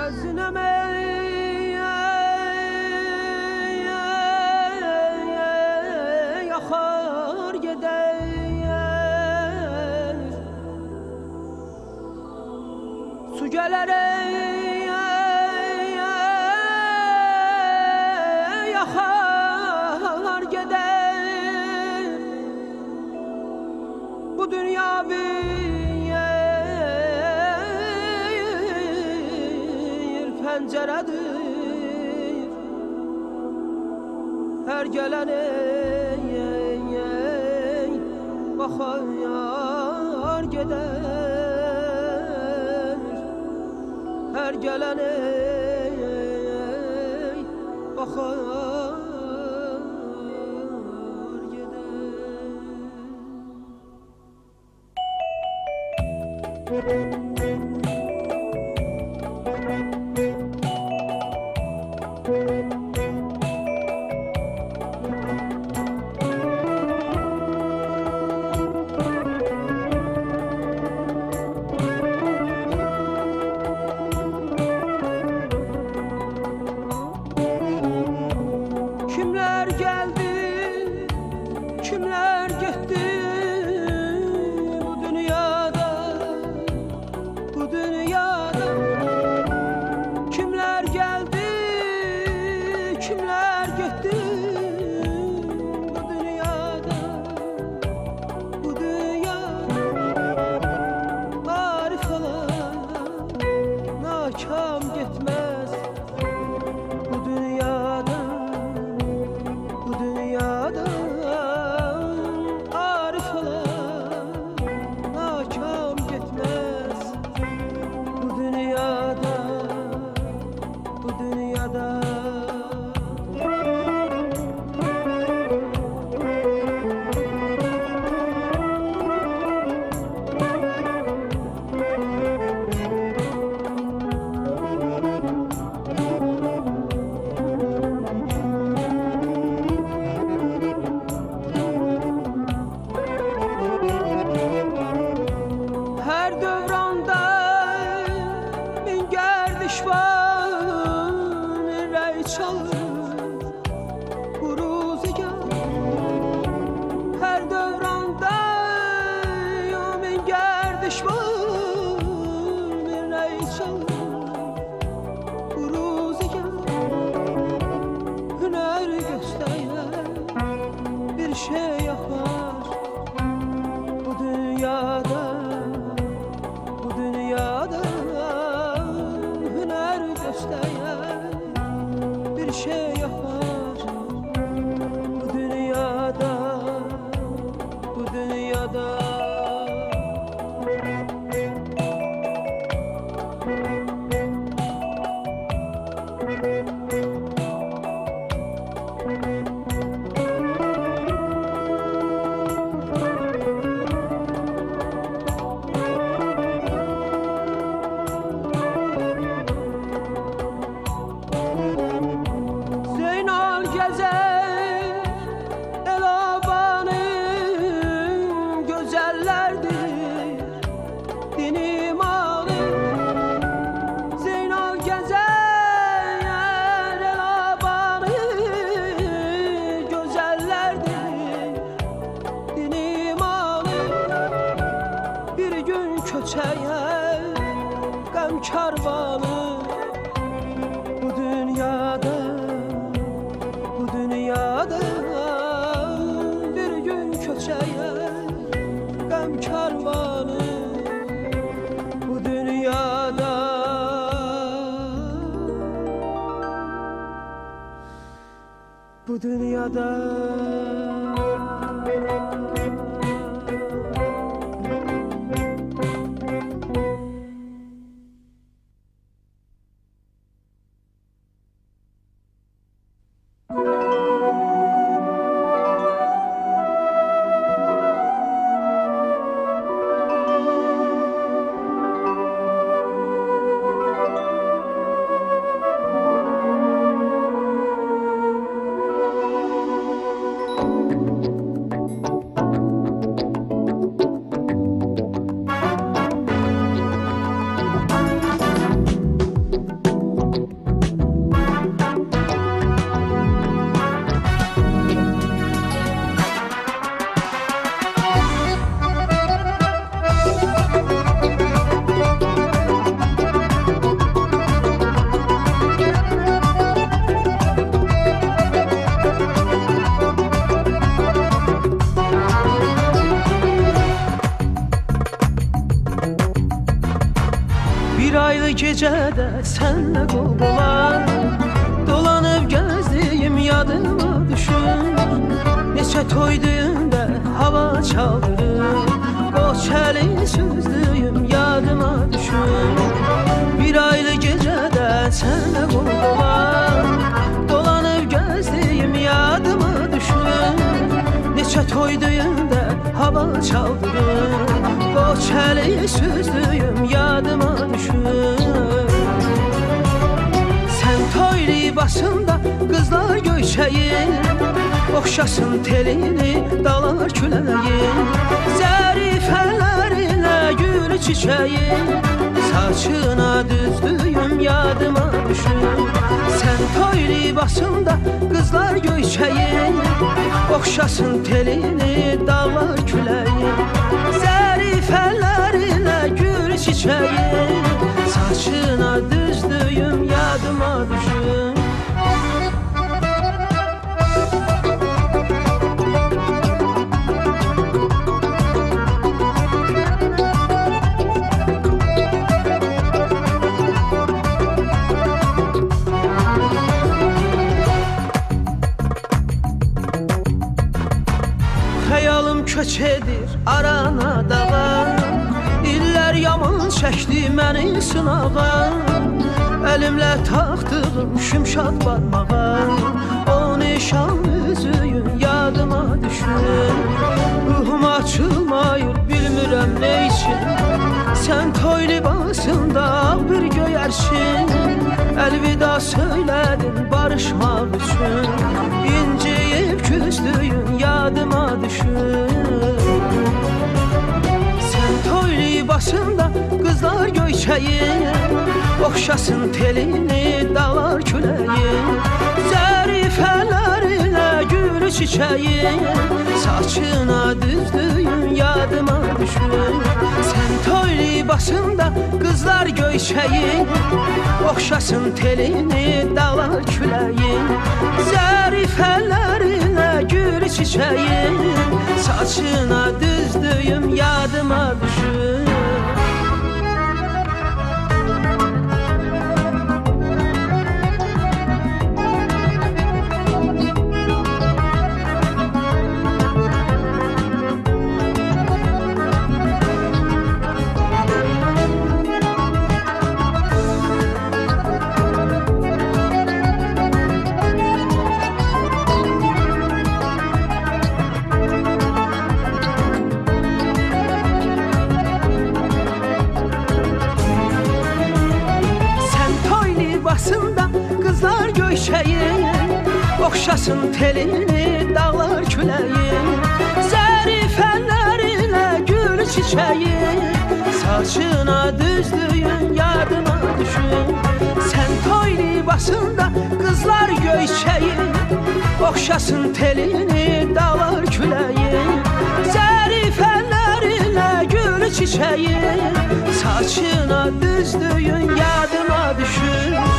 Xəzinəm yaxar gedər, su gələr yaxar gedər. Bu dünya bir pəncərədir, hər gələn baxar gedər, hər gələn baxar gedər. Kimler geldi, kimler gitti bu dünyada, bu dünyada. Kimler geldi, kimler gitti bu dünyada, bu dünyada. Arif olan nakam gitmez bu dünyada, bu dünyada. Arif olan nakam gitmez bu dünyada, bu dünyada. Her dövranda bin gerdiş var, rey çalır bu ruzigar. Her dövranda bin gerdiş var, rey çalır bu ruzigar. Hüner gösteren bir şey yapar bu dünyada, bu dünyada. Hüner gösteren bir şey yapar bu dünyada, bu dünyada. Zeynal gezer elabanın gözellerdir dini malı. Zeynal gezer elabanın gözellerdir dini malı. Bir gün köçer gam karvanı bu dünyada, bu dünyada. Bir gün köçer gam karvanı bu dünyada, bu dünyada. aylı gecədə sənlə qol-qola dolanıb gəzdiyim yadıma düşür. Neçə toy düyündə hava çaldırır, qoçəli sözdüyüm yadıma düşür. Bir aylı gecədə sənlə qol-qola dolanıb gəzdiyim yadıma düşür. Neçə toy düyündə hava çaldırır, qoçəli sözdüyüm yadıma düşür. Sən toy libasında qızlar göyçəyin, oxşasın telini dalar küləyin. Zərifələrinə gül çiçəyin, saçına düzdüyüm yadıma düşür. Sən toy libasında qızlar göyçəyin, oxşasın telini dalar küləyin. Zərifələrinə gül çiçəyin, saçına düzdüyüm yadıma düşür. Xəyalım köç edir arana dağa, İllər yaman çəkdi məni sınağa. Əlimlə taxdığım şümşad barmağa, o nişan üzüyün yadıma düşür. Ruhum açılmayır bilmirəm nə için, sən toy libasında bir göyərsin. Əlvida söylədin barışmaq üçün, İnciyib küstüyün yadıma düşür. Sən toy libasında qızlar göyçəyin, oxşasın telini dalar küləyin. Zərifələrinə gül çiçəyin, saçına düzdüyün yadıma düşür. Sən toy libasında qızlar göyçəyin, oxşasın telini dalar küləyin. Zərifələrinə gül çiçəyin, saçına düzdüyüm yadıma düşür. Qızlar göyçəyin, oxşasın telini dağlar küləyin. Zərifələrinə gül çiçəyin, saçına düzdüyün yadıma düşür. Sən toy libasında qızlar göyçəyin, oxşasın telini dağlar küləyin. Zərifələrinə gül çiçəyin, saçına düzdüyün yadıma düşür.